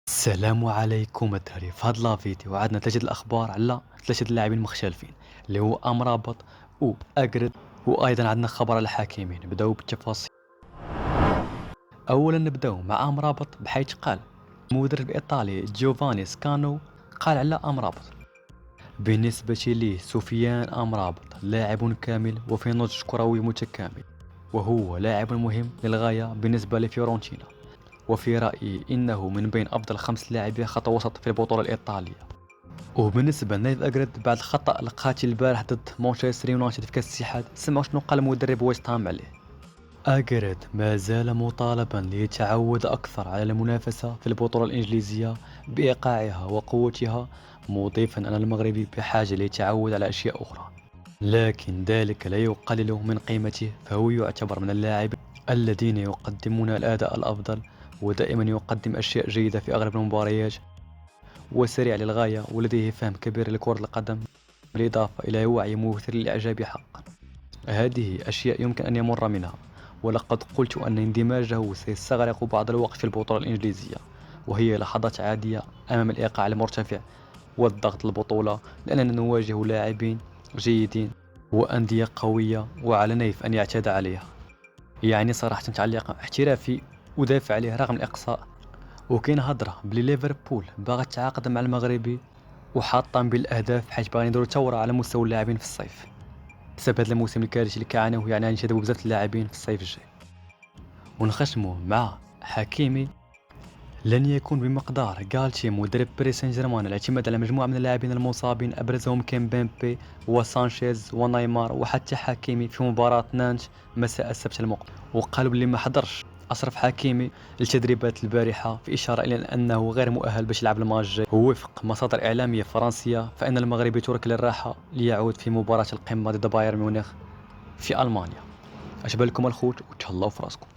السلام عليكم الدراري. في هاد فيديو عندنا ثلاثة الأخبار على ثلاثة اللاعبين مختلفين اللي هو أمرابط وأجرد، وأيضا عندنا خبر على الحكيمين. نبداو بالتفاصيل. أولا نبداو مع أمرابط، بحيث قال المدرب الإيطالي جوفاني سكانو قال على أمرابط: بالنسبة لي سفيان أمرابط لاعب كامل وفي نضج كروي متكامل، وهو لاعب مهم للغاية بالنسبة لفيورنتينا، وفي رأيي إنه من بين أفضل 5 لاعبين خط وسط في البطولة الإيطالية. وبالنسبة لنايف أجرد، بعد الخطأ القاتل البارح ضد مانشستر يونايتد في كأس الاتحاد، سمعوا شنو قال المدرب ويست هام عليه. أجرد ما زال مطالبا ليتعود أكثر على المنافسة في البطولة الإنجليزية بإيقاعها وقوتها، مضيفا أن المغربي بحاجة ليتعود على أشياء أخرى، لكن ذلك لا يقلل من قيمته، فهو يعتبر من اللاعبين الذين يقدمون الأداء الأفضل، ودائما يقدم أشياء جيدة في أغلب المباريات، وسريع للغاية ولديه فهم كبير لكرة القدم، بالإضافة إلى وعي مثير للإعجاب حقا. هذه أشياء يمكن أن يمر منها، ولقد قلت أن اندماجه سيستغرق بعض الوقت في البطولة الإنجليزية، وهي لحظات عادية أمام الإيقاع المرتفع والضغط البطولة، لأننا نواجه لاعبين جيدين وأندية قوية، وعلى نيف أن يعتاد عليها. يعني صراحة تعليق احترافي ودافع عليه رغم الإقصاء. وكاين هضرة بلي ليفربول باغا تعاقد مع المغربي وحاطين بالأهداف، حيث باغي يديروا ثورة على مستوى اللاعبين في الصيف بسبب هذا الموسم الكارثي اللي كيعانيوه، يعني ينتدبوا بزاف اللاعبين في الصيف الجاي. ونختموا مع حكيمي: لن يكون بمقدار غالتي مدرب باريس سان جيرمان الاعتماد على مجموعة من اللاعبين المصابين، أبرزهم كيمبيمبي وسانشيز ونيمار وحتى حكيمي في مباراة نانت مساء السبت المقبل. وقالوا بلي ما حضرش أشرف حكيمي للتدريبات البارحة، في إشارة إلى أنه غير مؤهل باش يلعب الماتش الجاي. ووفق مصادر إعلامية فرنسية، فإن المغربي ترك للراحة ليعود في مباراة القمة ضد بايرن ميونخ في ألمانيا. أشبه لكم الخوت وتهلاو في راسكم.